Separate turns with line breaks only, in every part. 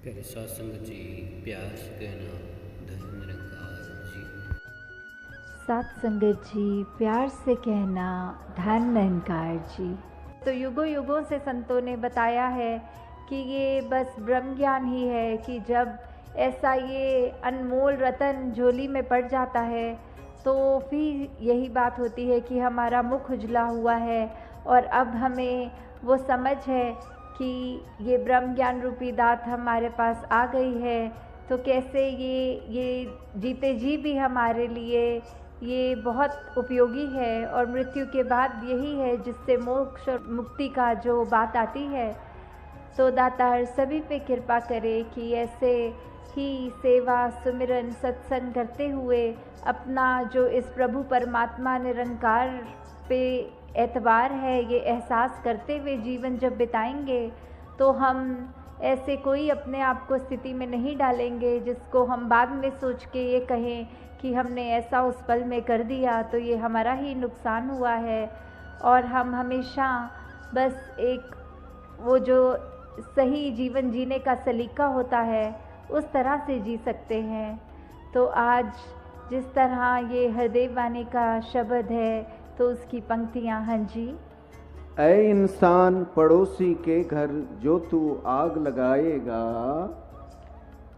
करे सत्संग जी प्यार से कहना धन निरंकार जी।
सात संगत जी प्यार से कहना धन निरंकार जी। तो युगों युगों से संतों ने बताया है कि ये बस ब्रह्म ज्ञान ही है कि जब ऐसा ये अनमोल रतन झोली में पड़ जाता है तो फिर यही बात होती है कि हमारा मुख उजला हुआ है और अब हमें वो समझ है कि ये ब्रह्म ज्ञान रूपी दात हमारे पास आ गई है। तो कैसे ये जीते जी भी हमारे लिए ये बहुत उपयोगी है और मृत्यु के बाद यही है जिससे मोक्ष और मुक्ति का जो बात आती है। तो दातार सभी पे कृपा करे कि ऐसे ही सेवा सुमिरन सत्संग करते हुए अपना जो इस प्रभु परमात्मा निरंकार पे एतबार है ये एहसास करते हुए जीवन जब बिताएंगे तो हम ऐसे कोई अपने आप को स्थिति में नहीं डालेंगे जिसको हम बाद में सोच के ये कहें कि हमने ऐसा उस पल में कर दिया तो ये हमारा ही नुकसान हुआ है। और हम हमेशा बस एक वो जो सही जीवन जीने का सलीका होता है उस तरह से जी सकते हैं। तो आज जिस तरह ये हरदेव वाणी का शब्द है तो उसकी पंक्तियाँ हाँ जी।
ऐ इंसान पड़ोसी के घर जो तू आग लगाएगा।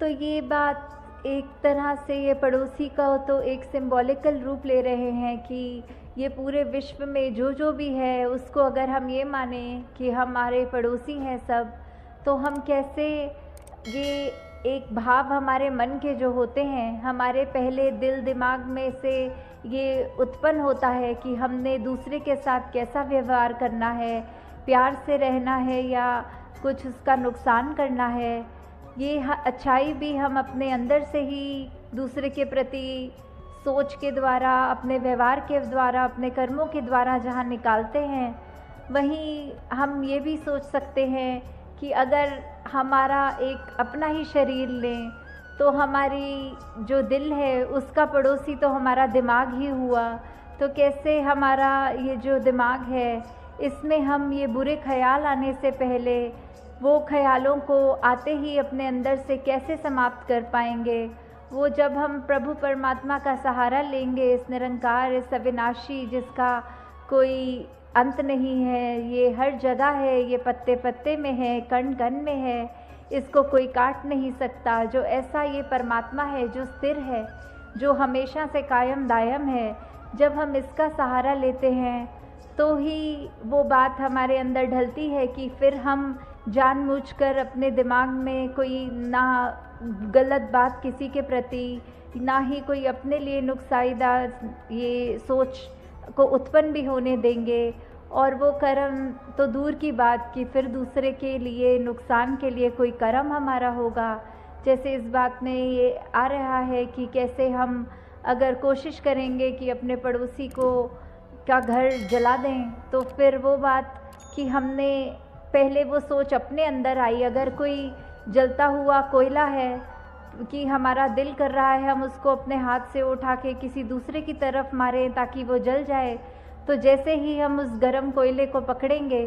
तो ये बात एक तरह से ये पड़ोसी का तो एक सिंबॉलिकल रूप ले रहे हैं कि ये पूरे विश्व में जो भी है उसको अगर हम ये माने कि हमारे पड़ोसी हैं सब, तो हम कैसे ये एक भाव हमारे मन के जो होते हैं हमारे पहले दिल दिमाग में से ये उत्पन्न होता है कि हमने दूसरे के साथ कैसा व्यवहार करना है, प्यार से रहना है या कुछ उसका नुकसान करना है। ये अच्छाई भी हम अपने अंदर से ही दूसरे के प्रति सोच के द्वारा अपने व्यवहार के द्वारा अपने कर्मों के द्वारा जहाँ निकालते हैं, वहीं हम ये भी सोच सकते हैं कि अगर हमारा एक अपना ही शरीर लें तो हमारी जो दिल है उसका पड़ोसी तो हमारा दिमाग ही हुआ। तो कैसे हमारा ये जो दिमाग है इसमें हम ये बुरे ख्याल आने से पहले वो ख्यालों को आते ही अपने अंदर से कैसे समाप्त कर पाएंगे। वो जब हम प्रभु परमात्मा का सहारा लेंगे, इस निरंकार इस अविनाशी जिसका कोई अंत नहीं है, ये हर जगह है, ये पत्ते पत्ते में है, कण कण में है, इसको कोई काट नहीं सकता। जो ऐसा ये परमात्मा है जो स्थिर है, जो हमेशा से कायम दायम है, जब हम इसका सहारा लेते हैं तो ही वो बात हमारे अंदर ढलती है कि फिर हम जानबूझकर अपने दिमाग में कोई ना गलत बात किसी के प्रति, ना ही कोई अपने लिए नुकसानदा ये सोच को उत्पन्न भी होने देंगे। और वो कर्म तो दूर की बात कि फिर दूसरे के लिए नुकसान के लिए कोई कर्म हमारा होगा। जैसे इस बात में ये आ रहा है कि कैसे हम अगर कोशिश करेंगे कि अपने पड़ोसी को का घर जला दें तो फिर वो बात कि हमने पहले वो सोच अपने अंदर आई। अगर कोई जलता हुआ कोयला है कि हमारा दिल कर रहा है हम उसको अपने हाथ से उठा के किसी दूसरे की तरफ मारें ताकि वो जल जाए, तो जैसे ही हम उस गर्म कोयले को पकड़ेंगे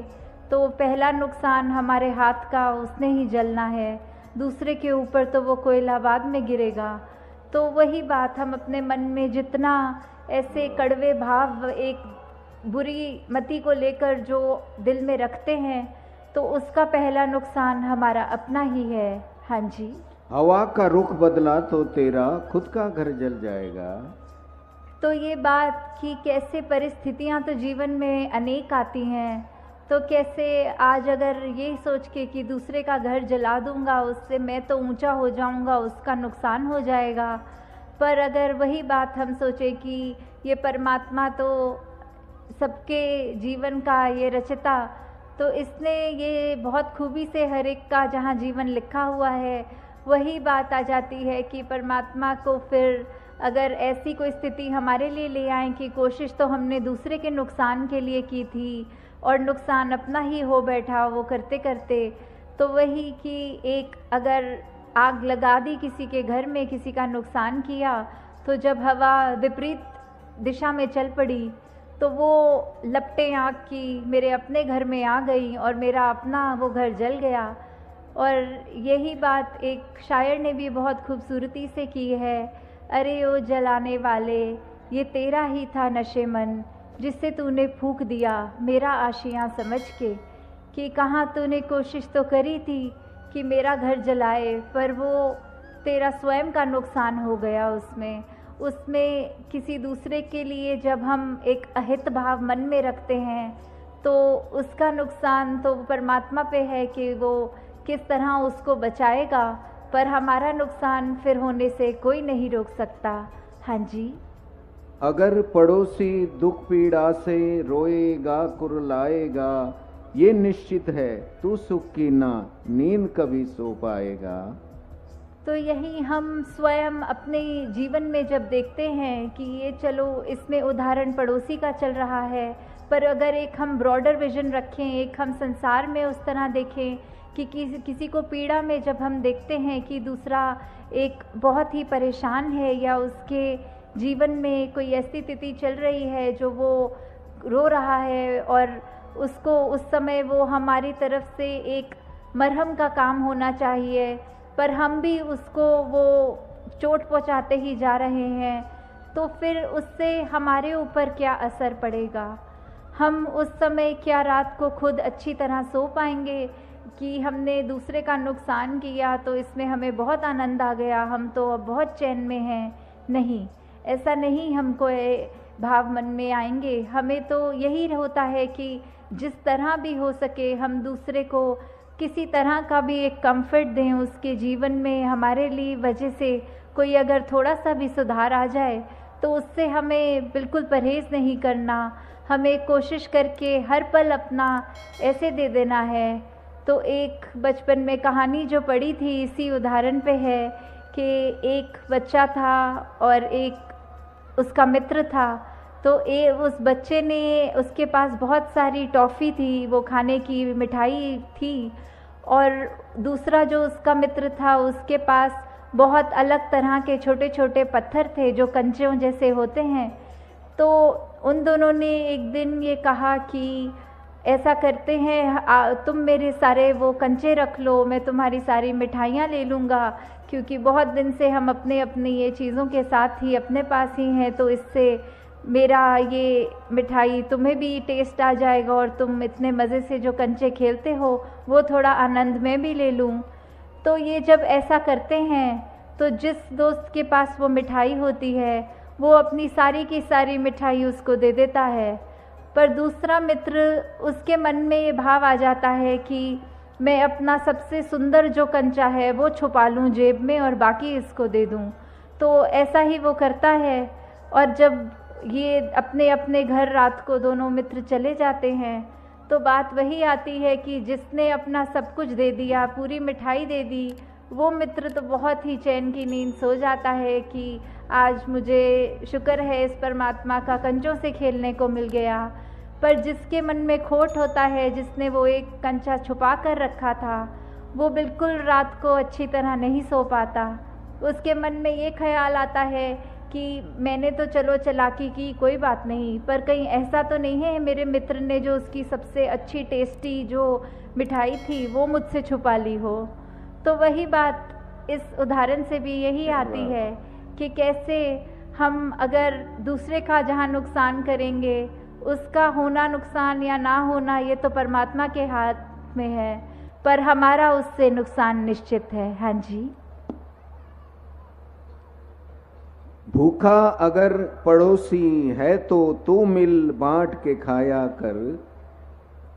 तो पहला नुकसान हमारे हाथ का उसने ही जलना है, दूसरे के ऊपर तो वो कोयला बाद में गिरेगा। तो वही बात हम अपने मन में जितना ऐसे कड़वे भाव एक बुरी मति को लेकर जो दिल में रखते हैं तो उसका पहला नुकसान हमारा अपना ही है। हाँ जी।
हवा का रुख बदला तो तेरा खुद का घर जल जाएगा।
तो ये बात कि कैसे परिस्थितियां तो जीवन में अनेक आती हैं, तो कैसे आज अगर ये सोच के कि दूसरे का घर जला दूंगा उससे मैं तो ऊंचा हो जाऊंगा, उसका नुकसान हो जाएगा। पर अगर वही बात हम सोचें कि ये परमात्मा तो सबके जीवन का ये रचता, तो इसने ये बहुत खूबी से हर एक का जहाँ जीवन लिखा हुआ है वही बात आ जाती है कि परमात्मा को फिर अगर ऐसी कोई स्थिति हमारे लिए ले आए कि कोशिश तो हमने दूसरे के नुकसान के लिए की थी और नुकसान अपना ही हो बैठा वो करते करते, तो वही कि एक अगर आग लगा दी किसी के घर में, किसी का नुकसान किया, तो जब हवा विपरीत दिशा में चल पड़ी तो वो लपटें आग की मेरे अपने घर में आ गई और मेरा अपना वो घर जल गया। और यही बात एक शायर ने भी बहुत खूबसूरती से की है। अरे ओ जलाने वाले, ये तेरा ही था नशेमन, जिससे तूने फूंक दिया मेरा आशियाँ समझ के। कि कहाँ तूने कोशिश तो करी थी कि मेरा घर जलाए, पर वो तेरा स्वयं का नुकसान हो गया। उसमें किसी दूसरे के लिए जब हम एक अहित भाव मन में रखते हैं तो उसका नुकसान तो परमात्मा पे है कि वो किस तरह उसको बचाएगा, पर हमारा नुकसान फिर होने से कोई नहीं रोक सकता। हाँ जी।
अगर पड़ोसी दुख पीड़ा से रोएगा कुरलाएगा, ये निश्चित है तू सुख की ना नींद कभी सो पाएगा।
तो यही हम स्वयं अपने जीवन में जब देखते हैं कि ये चलो इसमें उदाहरण पड़ोसी का चल रहा है, पर अगर एक हम ब्रॉडर विजन रखें, एक हम संसार में उस तरह देखें कि किसी को पीड़ा में जब हम देखते हैं कि दूसरा एक बहुत ही परेशान है या उसके जीवन में कोई ऐसी स्थिति चल रही है जो वो रो रहा है और उसको उस समय वो हमारी तरफ से एक मरहम का काम होना चाहिए, पर हम भी उसको वो चोट पहुंचाते ही जा रहे हैं, तो फिर उससे हमारे ऊपर क्या असर पड़ेगा। हम उस समय क्या रात को खुद अच्छी तरह सो पाएंगे कि हमने दूसरे का नुकसान किया तो इसमें हमें बहुत आनंद आ गया, हम तो अब बहुत चैन में हैं। नहीं, ऐसा नहीं हमको भाव मन में आएंगे। हमें तो यही होता है कि जिस तरह भी हो सके हम दूसरे को किसी तरह का भी एक कंफर्ट दें उसके जीवन में। हमारे लिए वजह से कोई अगर थोड़ा सा भी सुधार आ जाए तो उससे हमें बिल्कुल परहेज़ नहीं करना, हमें कोशिश करके हर पल अपना ऐसे दे देना है। तो एक बचपन में कहानी जो पढ़ी थी इसी उदाहरण पे है कि एक बच्चा था और एक उसका मित्र था। तो उस बच्चे ने, उसके पास बहुत सारी टॉफ़ी थी, वो खाने की मिठाई थी, और दूसरा जो उसका मित्र था उसके पास बहुत अलग तरह के छोटे छोटे पत्थर थे जो कंचों जैसे होते हैं। तो उन दोनों ने एक दिन ये कहा कि ऐसा करते हैं, तुम मेरे सारे वो कंचे रख लो, मैं तुम्हारी सारी मिठाइयाँ ले लूँगा, क्योंकि बहुत दिन से हम अपनी ये चीज़ों के साथ ही अपने पास ही हैं, तो इससे मेरा ये मिठाई तुम्हें भी टेस्ट आ जाएगा और तुम इतने मज़े से जो कंचे खेलते हो वो थोड़ा आनंद में भी ले लूँ। तो ये जब ऐसा करते हैं तो जिस दोस्त के पास वो मिठाई होती है वो अपनी सारी की सारी मिठाई उसको दे देता है, पर दूसरा मित्र, उसके मन में ये भाव आ जाता है कि मैं अपना सबसे सुंदर जो कंचा है वो छुपा लूँ जेब में और बाकी इसको दे दूँ। तो ऐसा ही वो करता है, और जब ये अपने अपने घर रात को दोनों मित्र चले जाते हैं तो बात वही आती है कि जिसने अपना सब कुछ दे दिया, पूरी मिठाई दे दी, वो मित्र तो बहुत ही चैन की नींद सो जाता है कि आज मुझे शुक्र है इस परमात्मा का कंचों से खेलने को मिल गया। पर जिसके मन में खोट होता है, जिसने वो एक कंचा छुपा कर रखा था, वो बिल्कुल रात को अच्छी तरह नहीं सो पाता। उसके मन में ये ख्याल आता है कि मैंने तो चलो चालाकी की, कोई बात नहीं, पर कहीं ऐसा तो नहीं है मेरे मित्र ने जो उसकी सबसे अच्छी टेस्टी जो मिठाई थी वो मुझसे छुपा ली हो। तो वही बात इस उदाहरण से भी यही आती है कि कैसे हम अगर दूसरे का जहाँ नुकसान करेंगे, उसका होना नुकसान या ना होना ये तो परमात्मा के हाथ में है, पर हमारा उससे नुकसान निश्चित है। हाँ जी।
भूखा अगर पड़ोसी है तो तू मिल बांट के खाया कर।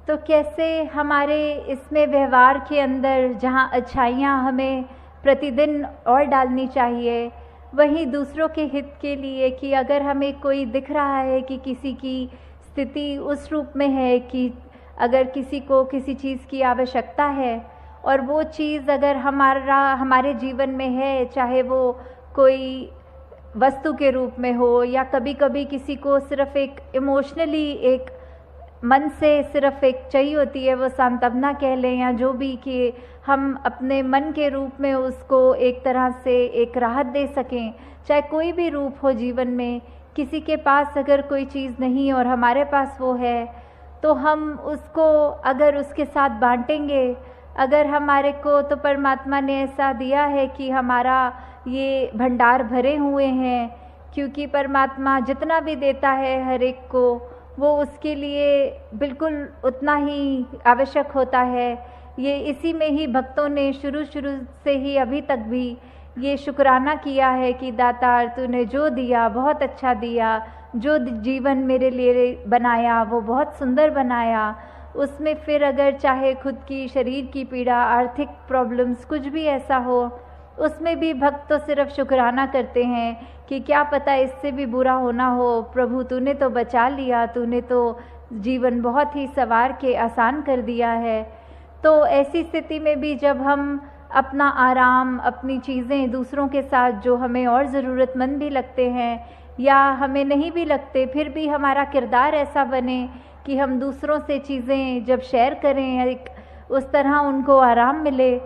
तो कैसे हमारे इसमें व्यवहार के अंदर जहाँ अच्छाइयाँ हमें प्रतिदिन और डालनी चाहिए, वहीं दूसरों के हित के लिए कि अगर हमें कोई दिख रहा है कि किसी की स्थिति उस रूप में है कि अगर किसी को किसी चीज़ की आवश्यकता है और वो चीज़ अगर हमारे जीवन में है, चाहे वो कोई वस्तु के रूप में हो या कभी कभी किसी को सिर्फ एक इमोशनली एक मन से सिर्फ एक चाहिए होती है, वो सांत्वना कह लें या जो भी, कि हम अपने मन के रूप में उसको एक तरह से एक राहत दे सकें। चाहे कोई भी रूप हो जीवन में, किसी के पास अगर कोई चीज़ नहीं और हमारे पास वो है तो हम उसको अगर उसके साथ बांटेंगे अगर हमारे को तो परमात्मा ने ऐसा दिया है कि हमारा ये भंडार भरे हुए हैं, क्योंकि परमात्मा जितना भी देता है हर एक को, वो उसके लिए बिल्कुल उतना ही आवश्यक होता है। ये इसी में ही भक्तों ने शुरू से ही अभी तक भी ये शुक्राना किया है कि दातार तूने जो दिया बहुत अच्छा दिया, जो जीवन मेरे लिए बनाया वो बहुत सुंदर बनाया। उसमें फिर अगर चाहे खुद की शरीर की पीड़ा, आर्थिक प्रॉब्लम्स, कुछ भी ऐसा हो, उसमें भी भक्त तो सिर्फ शुक्राना करते हैं कि क्या पता इससे भी बुरा होना हो, प्रभु तूने तो बचा लिया, तूने तो जीवन बहुत ही संवार के आसान कर दिया है। तो ऐसी स्थिति में भी जब हम अपना आराम, अपनी चीज़ें दूसरों के साथ जो हमें और ज़रूरतमंद भी लगते हैं या हमें नहीं भी लगते, फिर भी हमारा किरदार ऐसा बने कि हम दूसरों से चीज़ें जब शेयर करें, एक उस तरह उनको आराम मिले,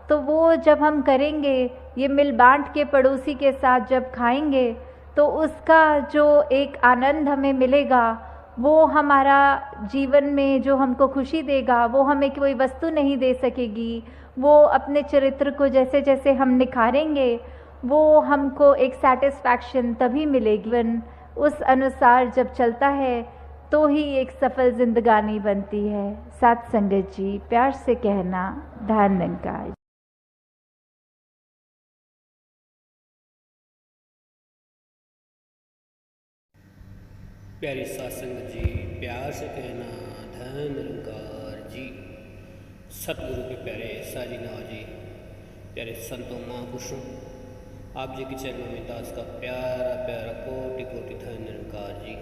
तो वो जब हम करेंगे, ये मिल बांट के पड़ोसी के साथ जब खाएंगे, तो उसका जो एक आनंद हमें मिलेगा, वो हमारा जीवन में जो हमको खुशी देगा, वो हमें कोई वस्तु नहीं दे सकेगी। वो अपने चरित्र को जैसे जैसे हम निखारेंगे, वो हमको एक सेटिस्फैक्शन तभी मिलेगी। उस अनुसार जब चलता है तो ही एक सफल जिंदगानी बनती है। साथ संगत जी, प्यार से कहना धन निरंकार।
प्यारी सत्संग जी, प्यार से कहना धन निरंकार जी। सतगुरु के प्यारे साजीनाव जी, प्यारे संतों महापुरुषों, आप जी के चरणों में दास का प्यारा प्यारा कोटि कोटि धन निरंकार जी।